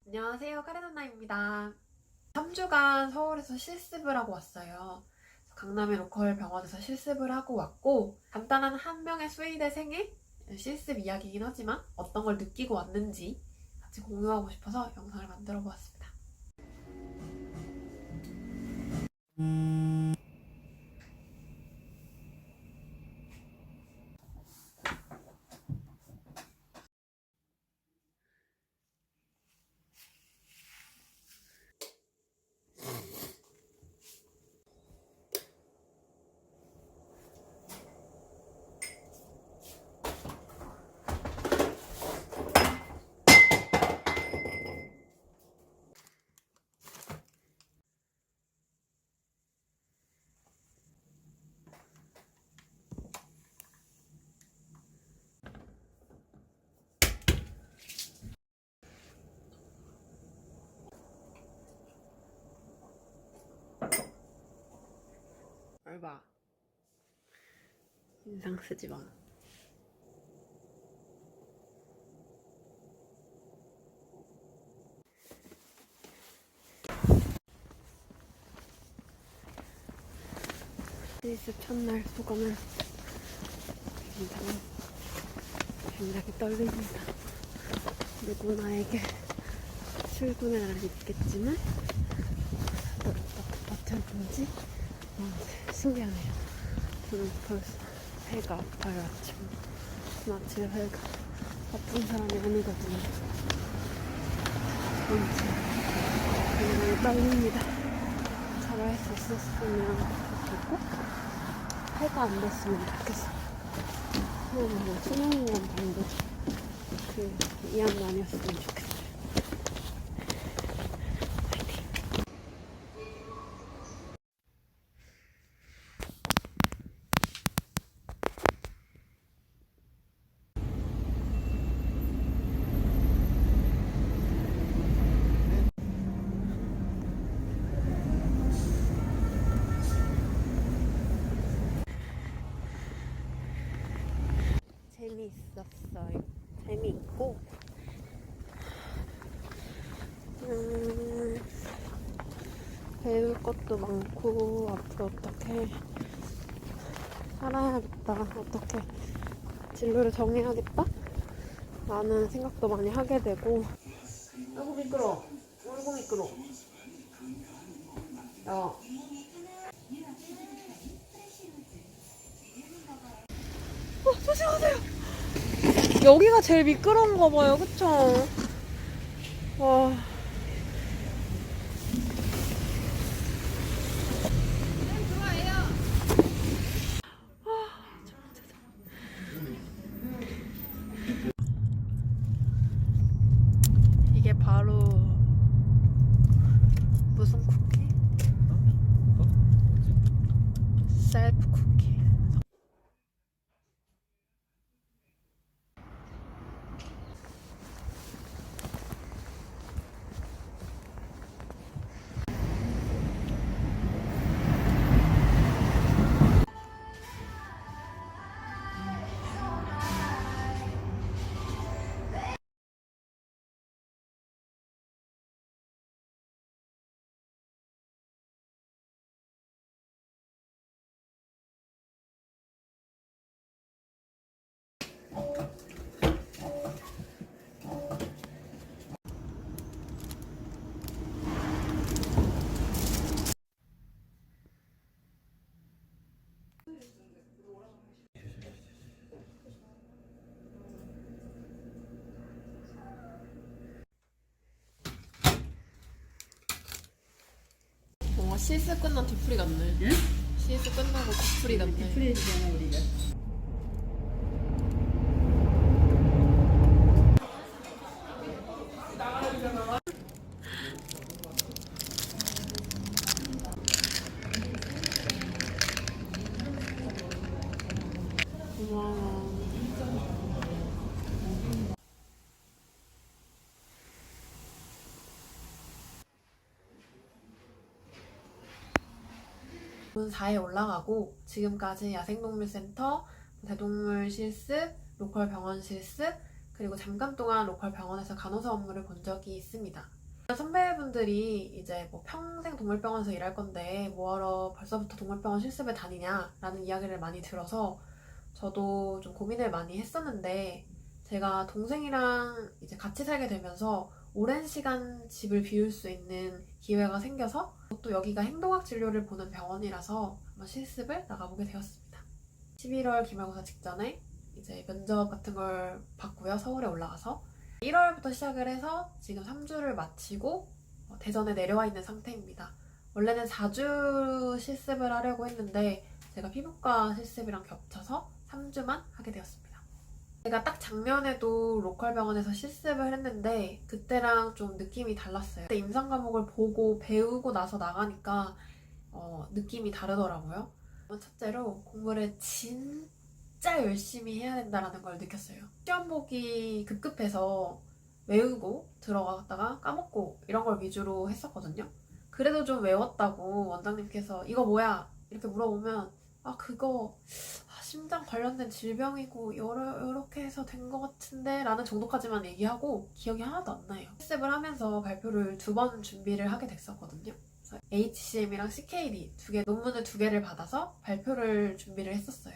안녕하세요, 카레나나입니다. 3주간 서울에서 실습을 하고 왔어요. 강남의 로컬 병원에서 실습을 하고 왔고, 간단한 한 명의 수의대생의 실습 이야기이긴 하지만 어떤 걸 느끼고 왔는지 같이 공유하고 싶어서 영상을 만들어 보았습니다. 얼마 인상 쓰지 마. 실습 첫날 소감은 굉장히 떨립니다. 누구나에게 출근의 날이 있겠지만 어쩐지 신기하네요. 저는 벌써 배가 아파요. 아침에 배가 아픈 사람이 아니거든요. 굉장히 떨립니다. 잘할 수 있었으면 좋겠고 배가 안 됐으면 좋겠어. 뭐 수능이란 정도 이 양반이었으면 좋겠어요. 재미있었어요. 재미있고 배울 것도 많고 앞으로 어떻게 살아야겠다, 어떻게 진로를 정해야겠다 라는 생각도 많이 하게 되고. 아이고 미끄러. 아이고 미끄러. 야. 조심하세요. 여기가 제일 미끄러운가 봐요, 그쵸? 와. 이게 바로 무슨 쿠키? 셀프 쿠키. 뭔가 실습 끝난 뒤풀이 같네. 응? 실습 끝나고 뒤풀이 같네. 뒤풀이 해주잖아 우리가. 고마워. 오늘 4에 올라가고 지금까지 야생동물센터, 대동물 실습, 로컬 병원 실습, 그리고 잠깐 동안 로컬 병원에서 간호사 업무를 본 적이 있습니다. 선배분들이 이제 뭐 평생 동물병원에서 일할 건데 뭐하러 벌써부터 동물병원 실습에 다니냐라는 이야기를 많이 들어서 저도 좀 고민을 많이 했었는데, 제가 동생이랑 이제 같이 살게 되면서 오랜 시간 집을 비울 수 있는 기회가 생겨서 또 여기가 행동학 진료를 보는 병원이라서 한번 실습을 나가보게 되었습니다. 11월 기말고사 직전에 이제 면접 같은 걸 봤고요. 서울에 올라가서 1월부터 시작을 해서 지금 3주를 마치고 대전에 내려와 있는 상태입니다. 원래는 4주 실습을 하려고 했는데 제가 피부과 실습이랑 겹쳐서 3주만 하게 되었습니다. 제가 딱 작년에도 로컬 병원에서 실습을 했는데 그때랑 좀 느낌이 달랐어요. 그때 임상 과목을 보고 배우고 나서 나가니까 느낌이 다르더라고요. 첫째로 공부를 진짜 열심히 해야 된다는 걸 느꼈어요. 시험 보기 급급해서 외우고 들어갔다가 까먹고 이런 걸 위주로 했었거든요. 그래도 좀 외웠다고 원장님께서 이거 뭐야? 이렇게 물어보면 그거 심장 관련된 질병이고 이렇게 해서 된 것 같은데 라는 정도까지만 얘기하고 기억이 하나도 안 나요. 실습을 하면서 발표를 2번 준비를 하게 됐었거든요. HCM이랑 CKD 논문을 2개를 받아서 발표를 준비를 했었어요.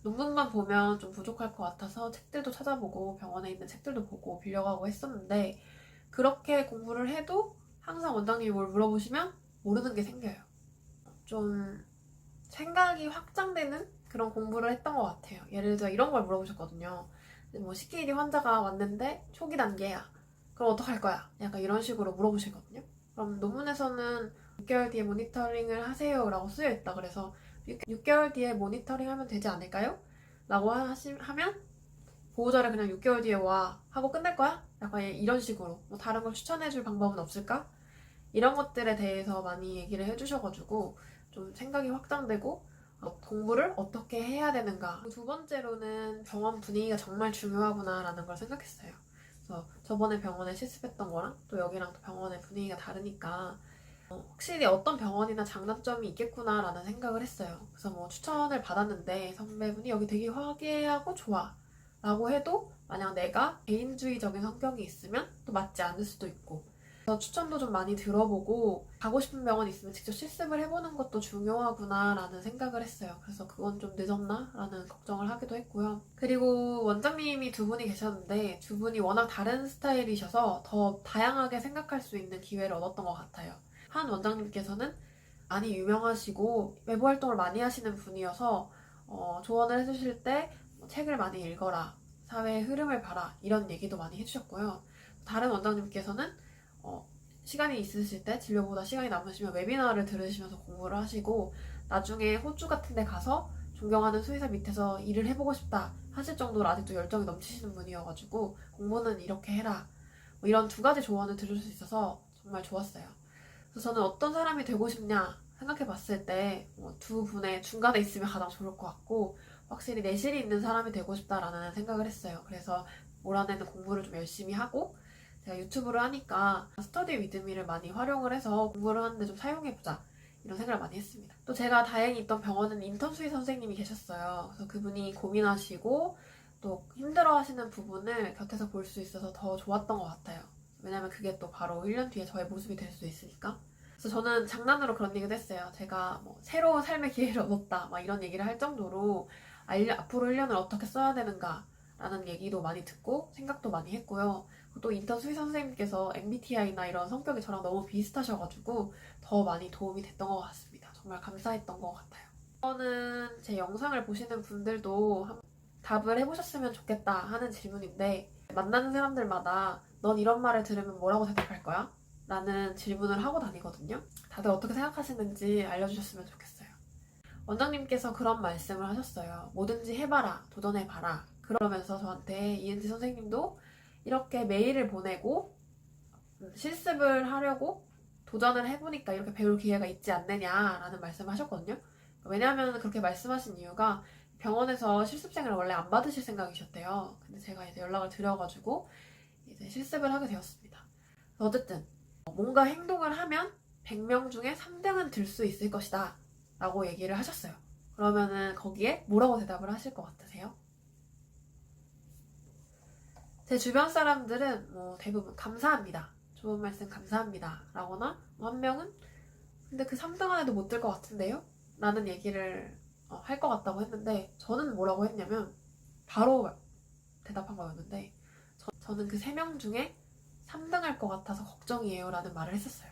논문만 보면 좀 부족할 것 같아서 책들도 찾아보고 병원에 있는 책들도 보고 빌려가고 했었는데, 그렇게 공부를 해도 항상 원장님이 뭘 물어보시면 모르는 게 생겨요. 좀 생각이 확장되는 그런 공부를 했던 것 같아요. 예를 들어 이런 걸 물어보셨거든요. 뭐 CKD 환자가 왔는데 초기 단계야. 그럼 어떡할 거야? 약간 이런 식으로 물어보시거든요. 그럼 논문에서는 6개월 뒤에 모니터링을 하세요 라고 쓰여있다. 그래서 6개월 뒤에 모니터링 하면 되지 않을까요? 라고 하면 보호자를 그냥 6개월 뒤에 와 하고 끝낼 거야? 약간 이런 식으로. 뭐 다른 걸 추천해줄 방법은 없을까? 이런 것들에 대해서 많이 얘기를 해주셔가지고 좀 생각이 확장되고 공부를 어떻게 해야 되는가. 2번째로는 병원 분위기가 정말 중요하구나라는 걸 생각했어요. 그래서 저번에 병원에 실습했던 거랑 또 여기랑 또 병원의 분위기가 다르니까 확실히 어떤 병원이나 장단점이 있겠구나라는 생각을 했어요. 그래서 뭐 추천을 받았는데 선배분이 여기 되게 화기애애하고 좋아 라고 해도 만약 내가 개인주의적인 성격이 있으면 또 맞지 않을 수도 있고, 그래서 추천도 좀 많이 들어보고 가고 싶은 병원 있으면 직접 실습을 해보는 것도 중요하구나 라는 생각을 했어요. 그래서 그건 좀 늦었나? 라는 걱정을 하기도 했고요. 그리고 원장님이 2분이 계셨는데 2분이 워낙 다른 스타일이셔서 더 다양하게 생각할 수 있는 기회를 얻었던 것 같아요. 한 원장님께서는 많이 유명하시고 외부 활동을 많이 하시는 분이어서 조언을 해주실 때 책을 많이 읽어라, 사회의 흐름을 봐라 이런 얘기도 많이 해주셨고요. 다른 원장님께서는 시간이 있으실 때 진료보다 시간이 남으시면 웨비나를 들으시면서 공부를 하시고 나중에 호주 같은 데 가서 존경하는 수의사 밑에서 일을 해보고 싶다 하실 정도로 아직도 열정이 넘치시는 분이어가지고 공부는 이렇게 해라 뭐 이런 2가지 조언을 들을 수 있어서 정말 좋았어요. 그래서 저는 어떤 사람이 되고 싶냐 생각해 봤을 때 2분의 중간에 있으면 가장 좋을 것 같고, 확실히 내실이 있는 사람이 되고 싶다라는 생각을 했어요. 그래서 몰아내는 공부를 좀 열심히 하고, 제가 유튜브를 하니까 스터디 위드미를 많이 활용을 해서 공부를 하는데 좀 사용해보자 이런 생각을 많이 했습니다. 또 제가 다행히 있던 병원은 인턴 수의 선생님이 계셨어요. 그래서 그분이 고민하시고 또 힘들어하시는 부분을 곁에서 볼 수 있어서 더 좋았던 것 같아요. 왜냐면 그게 또 바로 1년 뒤에 저의 모습이 될 수 있으니까. 그래서 저는 장난으로 그런 얘기도 했어요. 제가 뭐 새로운 삶의 기회를 얻었다 막 이런 얘기를 할 정도로 앞으로 1년을 어떻게 써야 되는가 라는 얘기도 많이 듣고 생각도 많이 했고요. 또 인턴 수의 선생님께서 MBTI나 이런 성격이 저랑 너무 비슷하셔가지고 더 많이 도움이 됐던 것 같습니다. 정말 감사했던 것 같아요. 이거는 제 영상을 보시는 분들도 답을 해보셨으면 좋겠다 하는 질문인데, 만나는 사람들마다 넌 이런 말을 들으면 뭐라고 대답할 거야? 라는 질문을 하고 다니거든요. 다들 어떻게 생각하시는지 알려주셨으면 좋겠어요. 원장님께서 그런 말씀을 하셨어요. 뭐든지 해봐라, 도전해봐라. 그러면서 저한테 이은지 선생님도 이렇게 메일을 보내고 실습을 하려고 도전을 해보니까 이렇게 배울 기회가 있지 않느냐라는 말씀을 하셨거든요. 왜냐하면 그렇게 말씀하신 이유가 병원에서 실습생을 원래 안 받으실 생각이셨대요. 근데 제가 이제 연락을 드려가지고 이제 실습을 하게 되었습니다. 어쨌든 뭔가 행동을 하면 100명 중에 3등은 들 수 있을 것이다 라고 얘기를 하셨어요. 그러면은 거기에 뭐라고 대답을 하실 것 같으세요? 제 주변 사람들은 뭐 대부분 감사합니다. 좋은 말씀 감사합니다. 라거나 한 명은 근데 그 3등 안에도 못 들 것 같은데요? 라는 얘기를 할 것 같다고 했는데 저는 뭐라고 했냐면 바로 대답한 거였는데 저는 그 3명 중에 3등 할 것 같아서 걱정이에요 라는 말을 했었어요.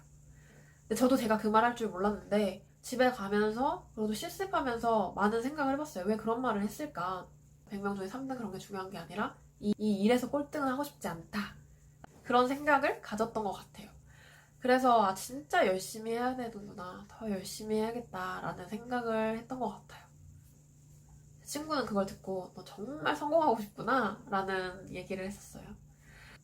근데 저도 제가 그 말 할 줄 몰랐는데 집에 가면서 그래도 실습하면서 많은 생각을 해봤어요. 왜 그런 말을 했을까? 100명 중에 3등 그런 게 중요한 게 아니라 이 일에서 꼴등을 하고 싶지 않다. 그런 생각을 가졌던 것 같아요. 그래서 진짜 열심히 해야 되는구나. 더 열심히 해야겠다라는 생각을 했던 것 같아요. 친구는 그걸 듣고 너 정말 성공하고 싶구나 라는 얘기를 했었어요.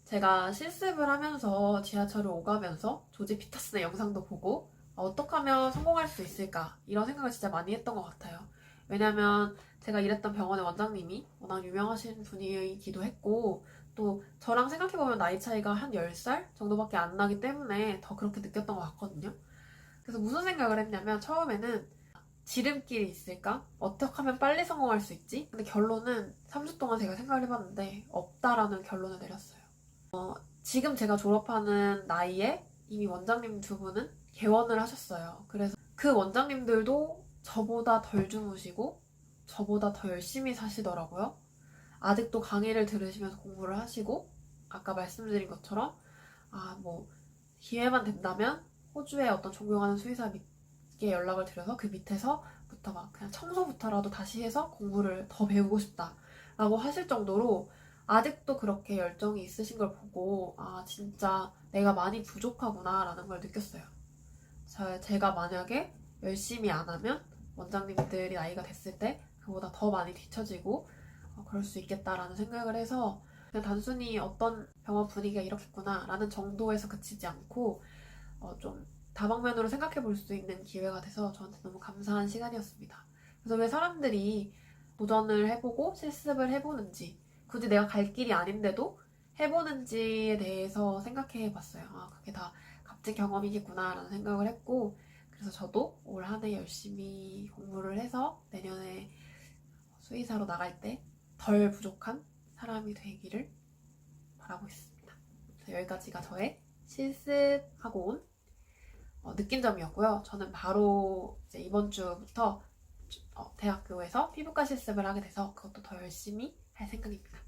제가 실습을 하면서 지하철을 오가면서 조지 피터슨의 영상도 보고 어떻게 하면 성공할 수 있을까 이런 생각을 진짜 많이 했던 것 같아요. 왜냐면 제가 일했던 병원의 원장님이 워낙 유명하신 분이기도 했고 또 저랑 생각해보면 나이 차이가 한 10살 정도밖에 안 나기 때문에 더 그렇게 느꼈던 것 같거든요. 그래서 무슨 생각을 했냐면 처음에는 지름길이 있을까? 어떻게 하면 빨리 성공할 수 있지? 근데 결론은 3주 동안 제가 생각을 해봤는데 없다라는 결론을 내렸어요. 지금 제가 졸업하는 나이에 이미 원장님 2분은 개원을 하셨어요. 그래서 그 원장님들도 저보다 덜 주무시고 저보다 더 열심히 사시더라고요. 아직도 강의를 들으시면서 공부를 하시고 아까 말씀드린 것처럼 뭐 기회만 된다면 호주의 어떤 존경하는 수의사께 연락을 드려서 그 밑에서부터 막 그냥 청소부터라도 다시 해서 공부를 더 배우고 싶다라고 하실 정도로 아직도 그렇게 열정이 있으신 걸 보고 진짜 내가 많이 부족하구나 라는 걸 느꼈어요. 제가 만약에 열심히 안 하면 원장님들이 나이가 됐을 때 그보다 더 많이 뒤처지고 그럴 수 있겠다라는 생각을 해서 그냥 단순히 어떤 병원 분위기가 이렇겠구나 라는 정도에서 그치지 않고 좀 다방면으로 생각해 볼 수 있는 기회가 돼서 저한테 너무 감사한 시간이었습니다. 그래서 왜 사람들이 도전을 해보고 실습을 해보는지 굳이 내가 갈 길이 아닌데도 해보는지에 대해서 생각해 봤어요. 그게 다 값진 경험이겠구나 라는 생각을 했고 그래서 저도 올 한 해 열심히 공부를 해서 내년에 수의사로 나갈 때 덜 부족한 사람이 되기를 바라고 있습니다. 여기까지가 저의 실습하고 온 느낀 점이었고요. 저는 바로 이제 이번 주부터 대학교에서 피부과 실습을 하게 돼서 그것도 더 열심히 할 생각입니다.